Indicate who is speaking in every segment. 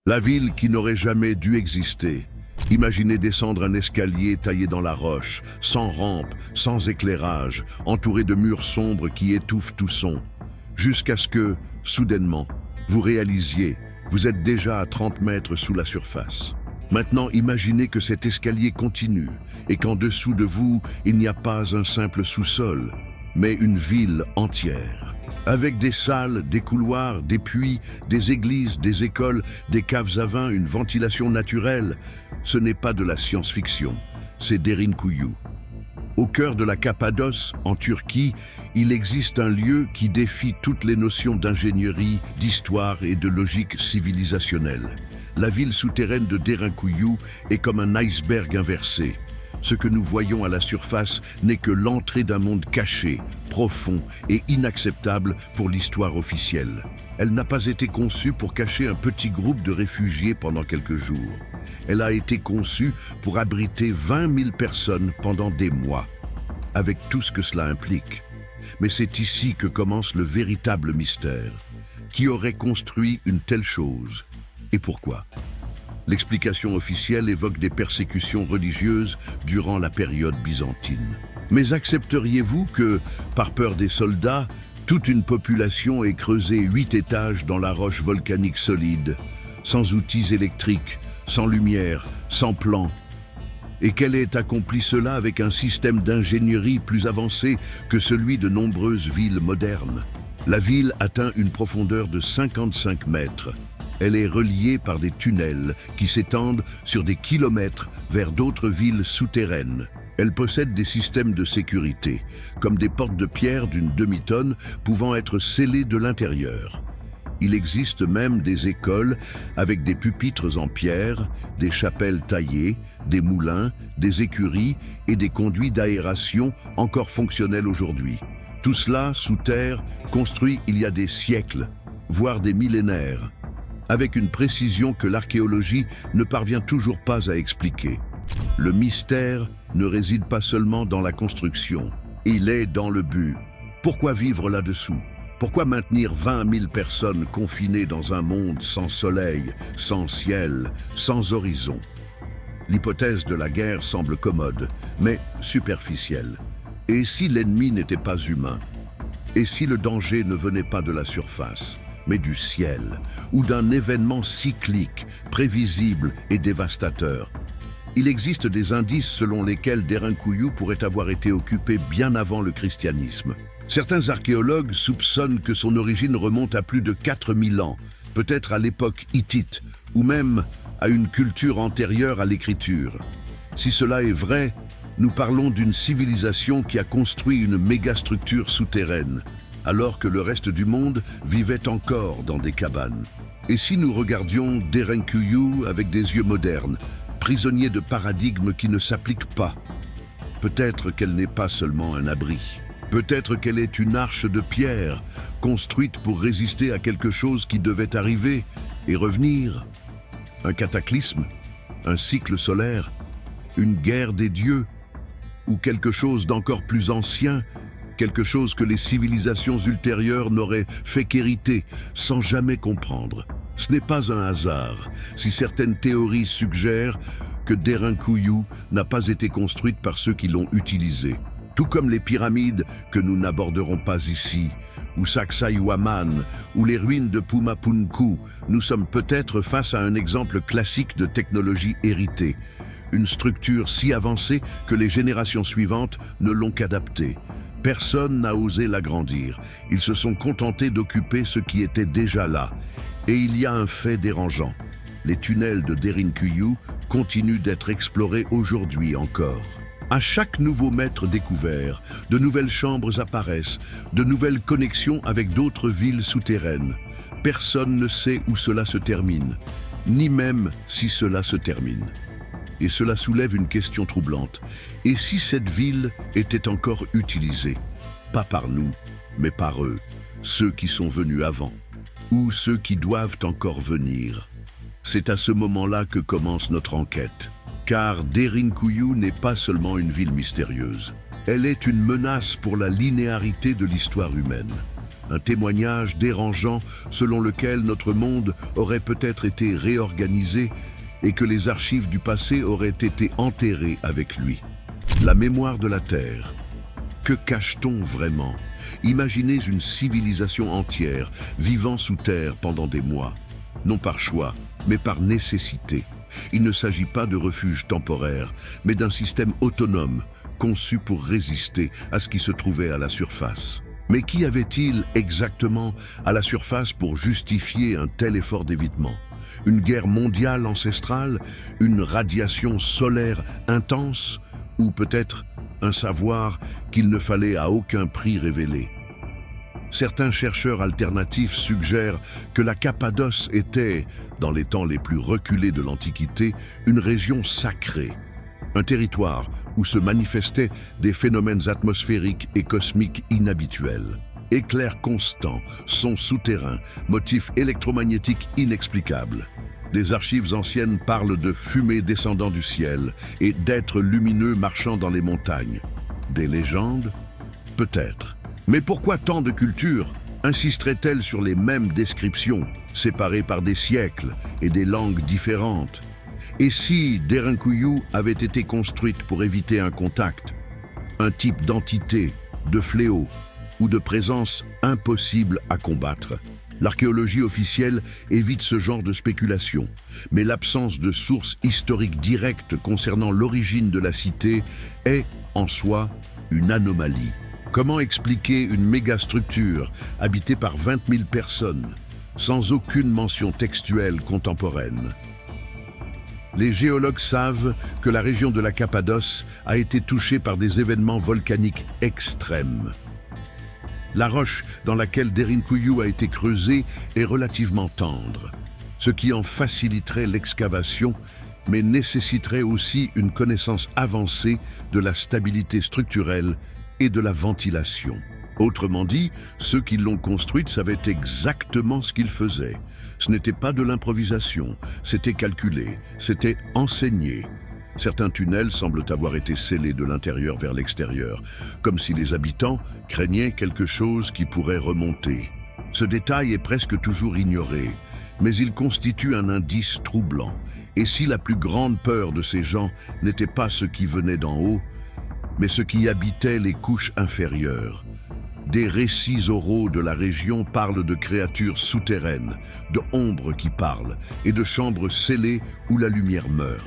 Speaker 1: La ville qui n'aurait jamais dû exister. Imaginez descendre un escalier taillé dans la roche, sans rampe, sans éclairage, entouré de murs sombres qui étouffent tout son. Jusqu'à ce que, soudainement, vous réalisiez, vous êtes déjà à 30 mètres sous la surface. Maintenant, imaginez que cet escalier continue et qu'en dessous de vous, il n'y a pas un simple sous-sol, mais une ville entière. Avec des salles, des couloirs, des puits, des églises, des écoles, des caves à vin, une ventilation naturelle. Ce n'est pas de la science-fiction, c'est Derinkuyu. Au cœur de la Cappadoce, en Turquie, il existe un lieu qui défie toutes les notions d'ingénierie, d'histoire et de logique civilisationnelle. La ville souterraine de Derinkuyu est comme un iceberg inversé. Ce que nous voyons à la surface n'est que l'entrée d'un monde caché, profond et inacceptable pour l'histoire officielle. Elle n'a pas été conçue pour cacher un petit groupe de réfugiés pendant quelques jours. Elle a été conçue pour abriter 20 000 personnes pendant des mois, avec tout ce que cela implique. Mais c'est ici que commence le véritable mystère. Qui aurait construit une telle chose? Et pourquoi? L'explication officielle évoque des persécutions religieuses durant la période byzantine. Mais accepteriez-vous que, par peur des soldats, toute une population ait creusé 8 étages dans la roche volcanique solide, sans outils électriques, sans lumière, sans plan, et qu'elle ait accompli cela avec un système d'ingénierie plus avancé que celui de nombreuses villes modernes? La ville atteint une profondeur de 55 mètres. Elle est reliée par des tunnels qui s'étendent sur des kilomètres vers d'autres villes souterraines. Elle possède des systèmes de sécurité, comme des portes de pierre d'une demi-tonne pouvant être scellées de l'intérieur. Il existe même des écoles avec des pupitres en pierre, des chapelles taillées, des moulins, des écuries et des conduits d'aération encore fonctionnels aujourd'hui. Tout cela sous terre, construit il y a des siècles, voire des millénaires, avec une précision que l'archéologie ne parvient toujours pas à expliquer. Le mystère ne réside pas seulement dans la construction, il est dans le but. Pourquoi vivre là-dessous? Pourquoi maintenir 20 000 personnes confinées dans un monde sans soleil, sans ciel, sans horizon? L'hypothèse de la guerre semble commode, mais superficielle. Et si l'ennemi n'était pas humain? Et si le danger ne venait pas de la surface, mais du ciel, ou d'un événement cyclique, prévisible et dévastateur? Il existe des indices selon lesquels Derinkuyu pourrait avoir été occupé bien avant le christianisme. Certains archéologues soupçonnent que son origine remonte à plus de 4000 ans, peut-être à l'époque hittite, ou même à une culture antérieure à l'écriture. Si cela est vrai, nous parlons d'une civilisation qui a construit une mégastructure souterraine, alors que le reste du monde vivait encore dans des cabanes. Et si nous regardions Derinkuyu avec des yeux modernes, prisonniers de paradigmes qui ne s'appliquent pas? Peut-être qu'elle n'est pas seulement un abri. Peut-être qu'elle est une arche de pierre, construite pour résister à quelque chose qui devait arriver et revenir. Un cataclysme, un cycle solaire, une guerre des dieux, ou quelque chose d'encore plus ancien, quelque chose que les civilisations ultérieures n'auraient fait qu'hériter sans jamais comprendre. Ce n'est pas un hasard si certaines théories suggèrent que Derinkuyu n'a pas été construite par ceux qui l'ont utilisée. Tout comme les pyramides que nous n'aborderons pas ici, ou Sacsayhuaman, ou les ruines de Pumapunku, nous sommes peut-être face à un exemple classique de technologie héritée. Une structure si avancée que les générations suivantes ne l'ont qu'adaptée. Personne n'a osé l'agrandir. Ils se sont contentés d'occuper ce qui était déjà là. Et il y a un fait dérangeant. Les tunnels de Derinkuyu continuent d'être explorés aujourd'hui encore. À chaque nouveau mètre découvert, de nouvelles chambres apparaissent, de nouvelles connexions avec d'autres villes souterraines. Personne ne sait où cela se termine, ni même si cela se termine. Et cela soulève une question troublante. Et si cette ville était encore utilisée? Pas par nous, mais par eux, ceux qui sont venus avant, ou ceux qui doivent encore venir. C'est à ce moment-là que commence notre enquête. Car Derinkuyu n'est pas seulement une ville mystérieuse. Elle est une menace pour la linéarité de l'histoire humaine. un témoignage dérangeant selon lequel notre monde aurait peut-être été réorganisé et que les archives du passé auraient été enterrées avec lui. La mémoire de la Terre. Que cache-t-on vraiment? Imaginez une civilisation entière vivant sous terre pendant des mois, non par choix, mais par nécessité. Il ne s'agit pas de refuge temporaire, mais d'un système autonome, conçu pour résister à ce qui se trouvait à la surface. Mais qu'y avait-il exactement à la surface pour justifier un tel effort d'évitement? Une guerre mondiale ancestrale? Une radiation solaire intense? Ou peut-être un savoir qu'il ne fallait à aucun prix révéler? Certains chercheurs alternatifs suggèrent que la Cappadoce était, dans les temps les plus reculés de l'Antiquité, une région sacrée, un territoire où se manifestaient des phénomènes atmosphériques et cosmiques inhabituels. Éclairs constants, sons souterrains, motifs électromagnétiques inexplicables. Des archives anciennes parlent de fumée descendant du ciel et d'êtres lumineux marchant dans les montagnes. Des légendes? Peut-être. Mais pourquoi tant de cultures insisteraient-elles sur les mêmes descriptions, séparées par des siècles et des langues différentes? Et si Derinkuyu avait été construite pour éviter un contact, un type d'entité, de fléau ou de présence impossible à combattre? L'archéologie officielle évite ce genre de spéculation, mais l'absence de sources historiques directes concernant l'origine de la cité est, en soi, une anomalie. Comment expliquer une mégastructure habitée par 20 000 personnes, sans aucune mention textuelle contemporaine? Les géologues savent que la région de la Cappadoce a été touchée par des événements volcaniques extrêmes. La roche dans laquelle Derinkuyu a été creusée est relativement tendre, ce qui en faciliterait l'excavation, mais nécessiterait aussi une connaissance avancée de la stabilité structurelle et de la ventilation. Autrement dit, ceux qui l'ont construite savaient exactement ce qu'ils faisaient. Ce n'était pas de l'improvisation, c'était calculé, c'était enseigné. Certains tunnels semblent avoir été scellés de l'intérieur vers l'extérieur, comme si les habitants craignaient quelque chose qui pourrait remonter. Ce détail est presque toujours ignoré, mais il constitue un indice troublant. Et si la plus grande peur de ces gens n'était pas ce qui venait d'en haut, mais ce qui habitait les couches inférieures? Des récits oraux de la région parlent de créatures souterraines, de ombres qui parlent et de chambres scellées où la lumière meurt.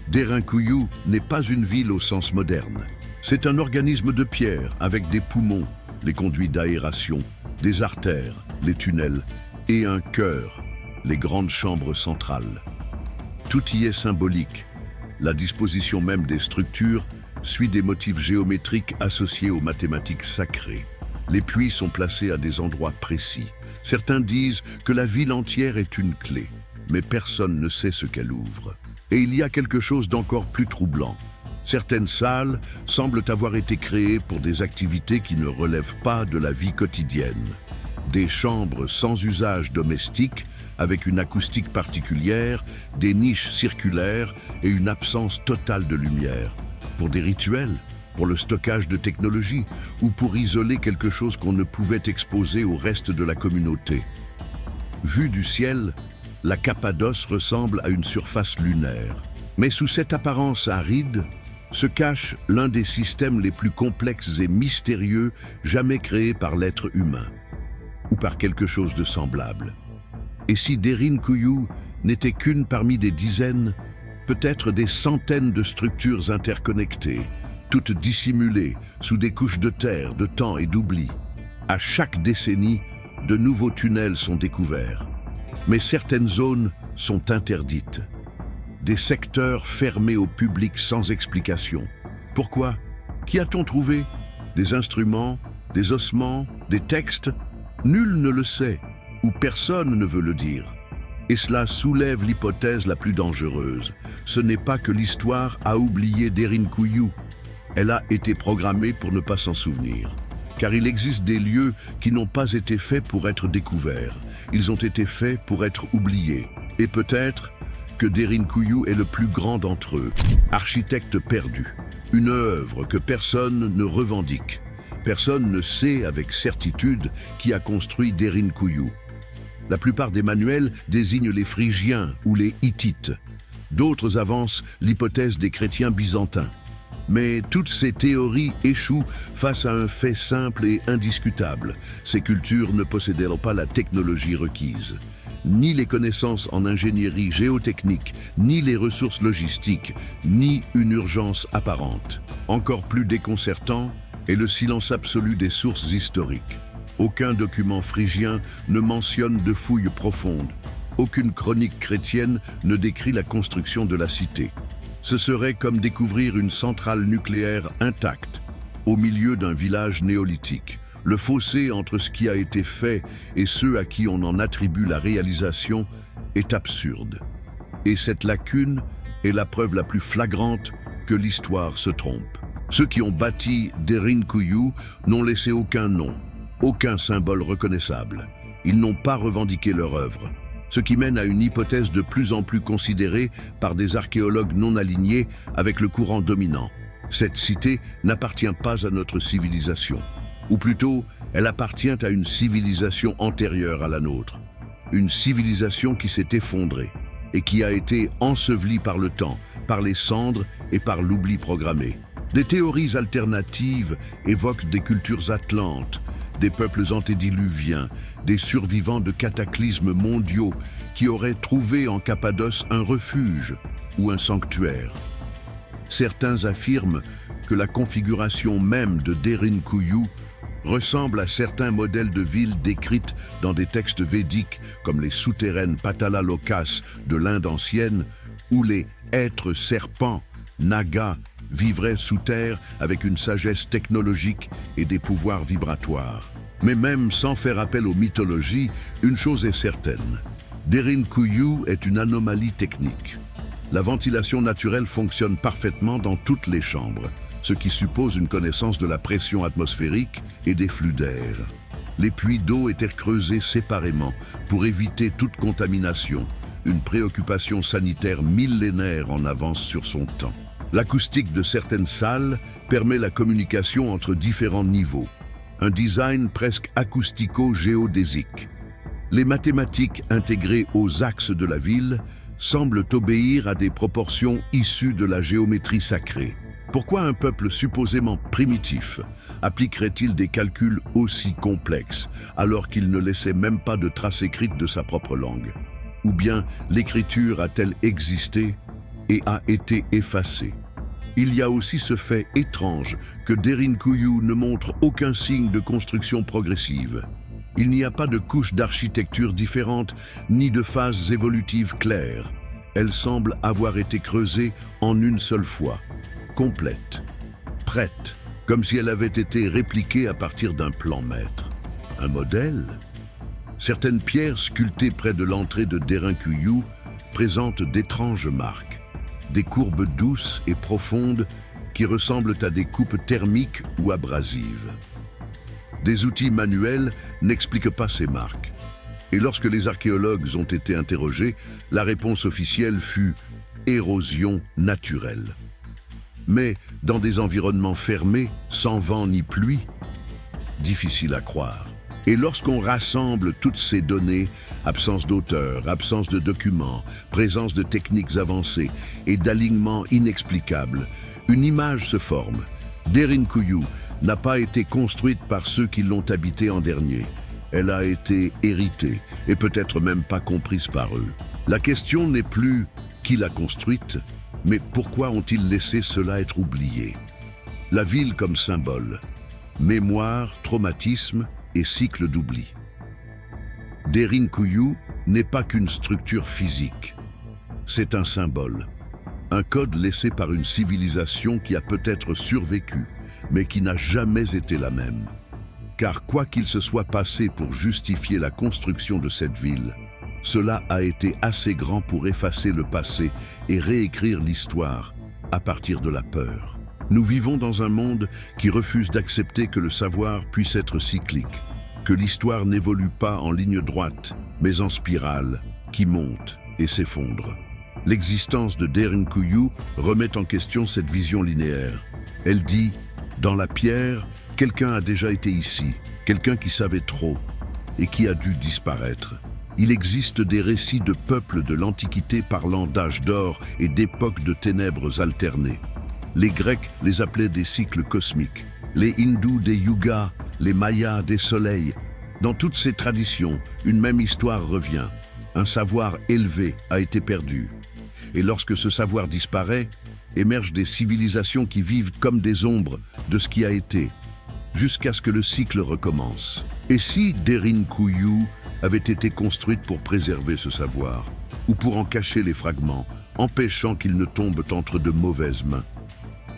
Speaker 1: Derinkuyu n'est pas une ville au sens moderne. C'est un organisme de pierre avec des poumons, les conduits d'aération, des artères, les tunnels, et un cœur, les grandes chambres centrales. Tout y est symbolique. La disposition même des structures suit des motifs géométriques associés aux mathématiques sacrées. Les puits sont placés à des endroits précis. Certains disent que la ville entière est une clé, mais personne ne sait ce qu'elle ouvre. Et il y a quelque chose d'encore plus troublant. Certaines salles semblent avoir été créées pour des activités qui ne relèvent pas de la vie quotidienne. Des chambres sans usage domestique, avec une acoustique particulière, des niches circulaires et une absence totale de lumière. Pour des rituels, pour le stockage de technologie ou pour isoler quelque chose qu'on ne pouvait exposer au reste de la communauté. Vue du ciel, la Cappadoce ressemble à une surface lunaire. Mais sous cette apparence aride se cache l'un des systèmes les plus complexes et mystérieux jamais créés par l'être humain, ou par quelque chose de semblable. Et si Derinkuyu n'était qu'une parmi des dizaines, peut-être des centaines de structures interconnectées, toutes dissimulées sous des couches de terre, de temps et d'oubli. À chaque décennie, de nouveaux tunnels sont découverts. Mais certaines zones sont interdites. Des secteurs fermés au public sans explication. Pourquoi? Qu'y a-t-on trouvé? Des instruments, des ossements, des textes? Nul ne le sait, ou personne ne veut le dire. Et cela soulève l'hypothèse la plus dangereuse. Ce n'est pas que l'histoire a oublié Derinkuyu. Elle a été programmée pour ne pas s'en souvenir. Car il existe des lieux qui n'ont pas été faits pour être découverts. Ils ont été faits pour être oubliés. Et peut-être que Derinkuyu est le plus grand d'entre eux. Architecte perdu. Une œuvre que personne ne revendique. Personne ne sait avec certitude qui a construit Derinkuyu. La plupart des manuels désignent les Phrygiens ou les Hittites. D'autres avancent l'hypothèse des chrétiens byzantins. Mais toutes ces théories échouent face à un fait simple et indiscutable. Ces cultures ne possédaient pas la technologie requise. Ni les connaissances en ingénierie géotechnique, ni les ressources logistiques, ni une urgence apparente. Encore plus déconcertant est le silence absolu des sources historiques. Aucun document phrygien ne mentionne de fouilles profondes. Aucune chronique chrétienne ne décrit la construction de la cité. Ce serait comme découvrir une centrale nucléaire intacte, au milieu d'un village néolithique. Le fossé entre ce qui a été fait et ceux à qui on en attribue la réalisation est absurde. Et cette lacune est la preuve la plus flagrante que l'histoire se trompe. Ceux qui ont bâti Derinkuyu n'ont laissé aucun nom, aucun symbole reconnaissable. Ils n'ont pas revendiqué leur œuvre, ce qui mène à une hypothèse de plus en plus considérée par des archéologues non alignés avec le courant dominant. Cette cité n'appartient pas à notre civilisation. Ou plutôt, elle appartient à une civilisation antérieure à la nôtre. Une civilisation qui s'est effondrée et qui a été ensevelie par le temps, par les cendres et par l'oubli programmé. Des théories alternatives évoquent des cultures atlantes, des peuples antédiluviens, des survivants de cataclysmes mondiaux qui auraient trouvé en Cappadoce un refuge ou un sanctuaire. Certains affirment que la configuration même de Derinkuyu ressemble à certains modèles de villes décrites dans des textes védiques comme les souterraines Patalalokas de l'Inde ancienne, où les êtres serpents, nagas, vivraient sous terre avec une sagesse technologique et des pouvoirs vibratoires. Mais même sans faire appel aux mythologies, une chose est certaine. Derinkuyu est une anomalie technique. La ventilation naturelle fonctionne parfaitement dans toutes les chambres, ce qui suppose une connaissance de la pression atmosphérique et des flux d'air. Les puits d'eau étaient creusés séparément pour éviter toute contamination, une préoccupation sanitaire millénaire en avance sur son temps. L'acoustique de certaines salles permet la communication entre différents niveaux, un design presque acoustico-géodésique. Les mathématiques intégrées aux axes de la ville semblent obéir à des proportions issues de la géométrie sacrée. Pourquoi un peuple supposément primitif appliquerait-il des calculs aussi complexes alors qu'il ne laissait même pas de traces écrites de sa propre langue? Ou bien l'écriture a-t-elle existé et a été effacée? Il y a aussi ce fait étrange que Derinkuyu ne montre aucun signe de construction progressive. Il n'y a pas de couches d'architecture différentes ni de phases évolutives claires. Elle semble avoir été creusée en une seule fois, complète, prête, comme si elle avait été répliquée à partir d'un plan maître. Un modèle? Certaines pierres sculptées près de l'entrée de Derinkuyu présentent d'étranges marques, des courbes douces et profondes qui ressemblent à des coupes thermiques ou abrasives. Des outils manuels n'expliquent pas ces marques. Et lorsque les archéologues ont été interrogés, la réponse officielle fut « érosion naturelle ». Mais dans des environnements fermés, sans vent ni pluie, difficile à croire. Et lorsqu'on rassemble toutes ces données, absence d'auteur, absence de documents, présence de techniques avancées et d'alignements inexplicables, une image se forme. Derinkuyu n'a pas été construite par ceux qui l'ont habitée en dernier. Elle a été héritée et peut-être même pas comprise par eux. La question n'est plus qui l'a construite, mais pourquoi ont-ils laissé cela être oublié? La ville comme symbole, mémoire, traumatisme et cycle d'oubli. Derinkuyu n'est pas qu'une structure physique. C'est un symbole, un code laissé par une civilisation qui a peut-être survécu, mais qui n'a jamais été la même. Car quoi qu'il se soit passé pour justifier la construction de cette ville, cela a été assez grand pour effacer le passé et réécrire l'histoire à partir de la peur. Nous vivons dans un monde qui refuse d'accepter que le savoir puisse être cyclique, que l'histoire n'évolue pas en ligne droite, mais en spirale, qui monte et s'effondre. L'existence de Derinkuyu remet en question cette vision linéaire. Elle dit « Dans la pierre, Quelqu'un a déjà été ici, quelqu'un qui savait trop et qui a dû disparaître. Il existe des récits de peuples de l'Antiquité parlant d'âge d'or et d'époques de ténèbres alternées. Les Grecs les appelaient des cycles cosmiques, les Hindous des yugas, les Mayas des soleils. Dans toutes ces traditions, une même histoire revient. Un savoir élevé a été perdu. Et lorsque ce savoir disparaît, émergent des civilisations qui vivent comme des ombres de ce qui a été, jusqu'à ce que le cycle recommence. Et si Derinkuyu avait été construite pour préserver ce savoir, ou pour en cacher les fragments, empêchant qu'ils ne tombent entre de mauvaises mains?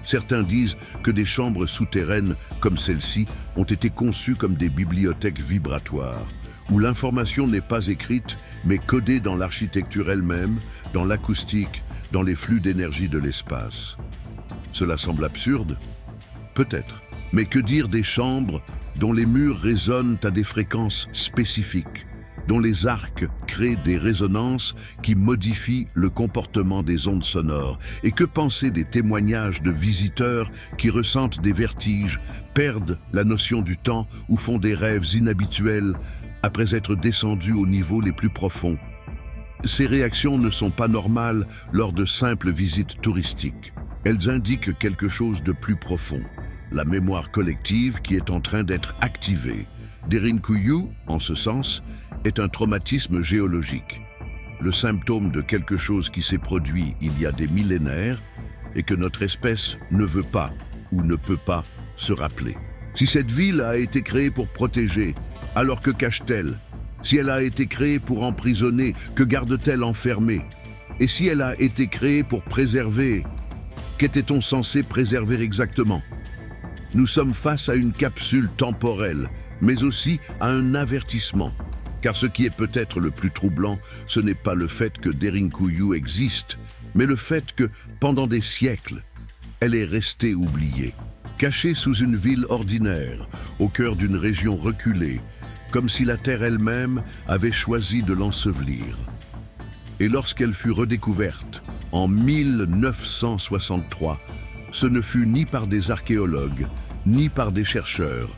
Speaker 1: Certains disent que des chambres souterraines comme celle-ci ont été conçues comme des bibliothèques vibratoires, où l'information n'est pas écrite, mais codée dans l'architecture elle-même, dans l'acoustique, dans les flux d'énergie de l'espace. Cela semble absurde? Peut-être. Mais que dire des chambres dont les murs résonnent à des fréquences spécifiques, dont les arcs créent des résonances qui modifient le comportement des ondes sonores? Et que penser des témoignages de visiteurs qui ressentent des vertiges, perdent la notion du temps ou font des rêves inhabituels après être descendus aux niveaux les plus profonds? Ces réactions ne sont pas normales lors de simples visites touristiques. Elles indiquent quelque chose de plus profond, la mémoire collective qui est en train d'être activée. Derinkuyu, en ce sens, est un traumatisme géologique, le symptôme de quelque chose qui s'est produit il y a des millénaires et que notre espèce ne veut pas ou ne peut pas se rappeler. Si cette ville a été créée pour protéger, alors que cache-t-elle? Si elle a été créée pour emprisonner, que garde-t-elle enfermée? Et si elle a été créée pour préserver, qu'était-on censé préserver exactement? Nous sommes face à une capsule temporelle, mais aussi à un avertissement. Car ce qui est peut-être le plus troublant, ce n'est pas le fait que Derinkuyu existe, mais le fait que, pendant des siècles, elle est restée oubliée, cachée sous une ville ordinaire, au cœur d'une région reculée, comme si la terre elle-même avait choisi de l'ensevelir. Et lorsqu'elle fut redécouverte, en 1963, ce ne fut ni par des archéologues, ni par des chercheurs,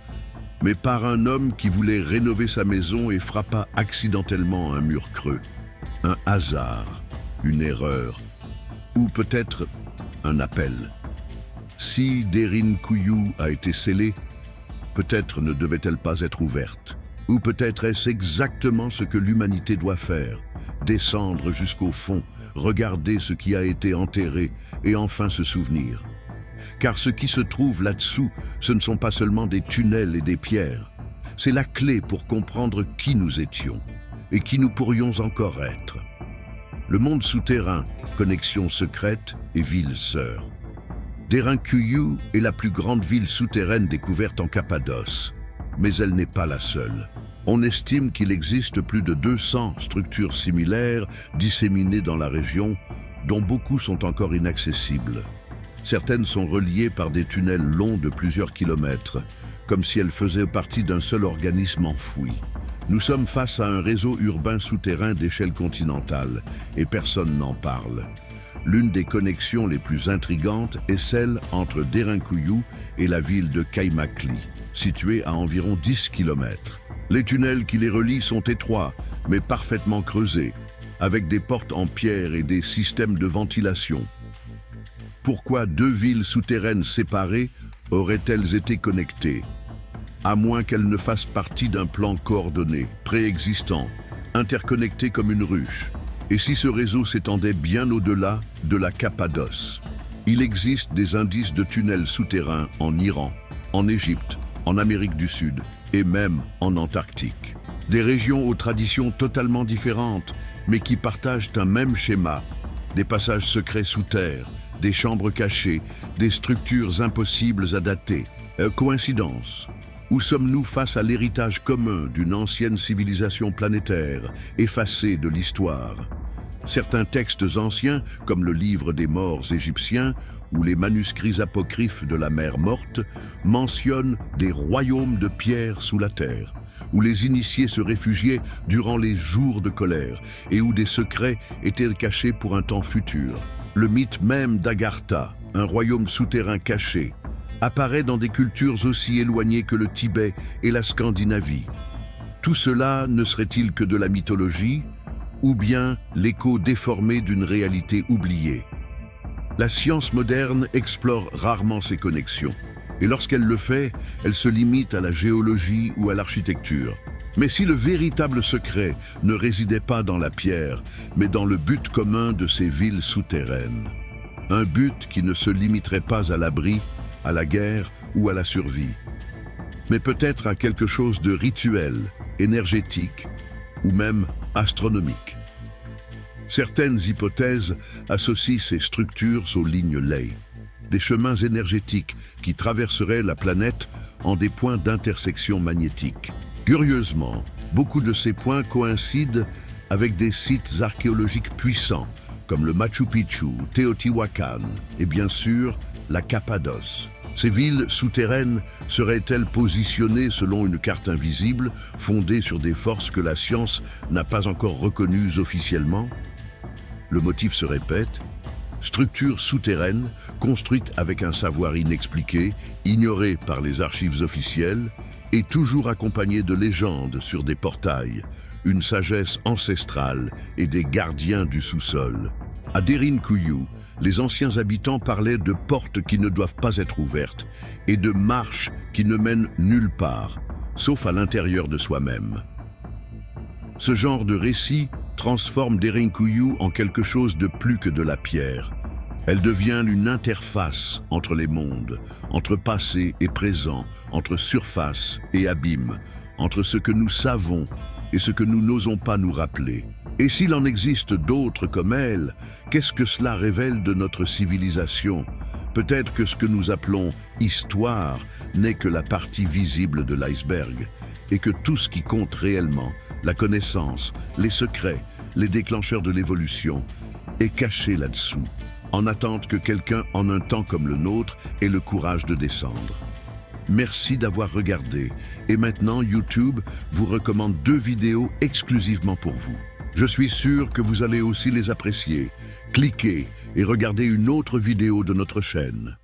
Speaker 1: mais par un homme qui voulait rénover sa maison et frappa accidentellement un mur creux. Un hasard, une erreur, ou peut-être un appel. Si Derinkuyu a été scellée, peut-être ne devait-elle pas être ouverte. Ou peut-être est-ce exactement ce que l'humanité doit faire, descendre jusqu'au fond, regarder ce qui a été enterré et enfin se souvenir. Car ce qui se trouve là-dessous, ce ne sont pas seulement des tunnels et des pierres. C'est la clé pour comprendre qui nous étions et qui nous pourrions encore être. Le monde souterrain, connexion secrète et ville sœur. Derinkuyu est la plus grande ville souterraine découverte en Cappadoce, mais elle n'est pas la seule. On estime qu'il existe plus de 200 structures similaires disséminées dans la région, dont beaucoup sont encore inaccessibles. Certaines sont reliées par des tunnels longs de plusieurs kilomètres, comme si elles faisaient partie d'un seul organisme enfoui. Nous sommes face à un réseau urbain souterrain d'échelle continentale, et personne n'en parle. L'une des connexions les plus intrigantes est celle entre Derinkuyu et la ville de Kaimakli, située à environ 10 km. Les tunnels qui les relient sont étroits, mais parfaitement creusés, avec des portes en pierre et des systèmes de ventilation. Pourquoi deux villes souterraines séparées auraient-elles été connectées? À moins qu'elles ne fassent partie d'un plan coordonné, préexistant, interconnecté comme une ruche. Et si ce réseau s'étendait bien au-delà de la Cappadoce? Il existe des indices de tunnels souterrains en Iran, en Égypte, en Amérique du Sud et même en Antarctique. Des régions aux traditions totalement différentes, mais qui partagent un même schéma. Des passages secrets sous terre, des chambres cachées, des structures impossibles à dater. Coïncidence? Ou sommes-nous face à l'héritage commun d'une ancienne civilisation planétaire, effacée de l'histoire? Certains textes anciens, comme le livre des morts égyptiens ou les manuscrits apocryphes de la mer Morte, mentionnent des royaumes de pierre sous la terre, où les initiés se réfugiaient durant les jours de colère et où des secrets étaient cachés pour un temps futur. Le mythe même d'Agartha, un royaume souterrain caché, apparaît dans des cultures aussi éloignées que le Tibet et la Scandinavie. Tout cela ne serait-il que de la mythologie, ou bien l'écho déformé d'une réalité oubliée? La science moderne explore rarement ces connexions, et lorsqu'elle le fait, elle se limite à la géologie ou à l'architecture. Mais si le véritable secret ne résidait pas dans la pierre, mais dans le but commun de ces villes souterraines? Un but qui ne se limiterait pas à l'abri, à la guerre ou à la survie, mais peut-être à quelque chose de rituel, énergétique ou même astronomique. Certaines hypothèses associent ces structures aux lignes Ley, des chemins énergétiques qui traverseraient la planète en des points d'intersection magnétique. Curieusement, beaucoup de ces points coïncident avec des sites archéologiques puissants, comme le Machu Picchu, Teotihuacan et bien sûr la Cappadoce. Ces villes souterraines seraient-elles positionnées selon une carte invisible, fondée sur des forces que la science n'a pas encore reconnues officiellement? Le motif se répète, structures souterraines construites avec un savoir inexpliqué, ignoré par les archives officielles, et toujours accompagnées de légendes sur des portails, une sagesse ancestrale et des gardiens du sous-sol. À Derinkuyu, les anciens habitants parlaient de portes qui ne doivent pas être ouvertes et de marches qui ne mènent nulle part, sauf à l'intérieur de soi-même. Ce genre de récit transforme Derinkuyu en quelque chose de plus que de la pierre. Elle devient une interface entre les mondes, entre passé et présent, entre surface et abîme, entre ce que nous savons et ce que nous n'osons pas nous rappeler. Et s'il en existe d'autres comme elle, qu'est-ce que cela révèle de notre civilisation? Peut-être que ce que nous appelons histoire n'est que la partie visible de l'iceberg, et que tout ce qui compte réellement, la connaissance, les secrets, les déclencheurs de l'évolution, est caché là-dessous, en attente que quelqu'un en un temps comme le nôtre ait le courage de descendre. Merci d'avoir regardé, et maintenant YouTube vous recommande 2 vidéos exclusivement pour vous. Je suis sûr que vous allez aussi les apprécier. Cliquez et regardez une autre vidéo de notre chaîne.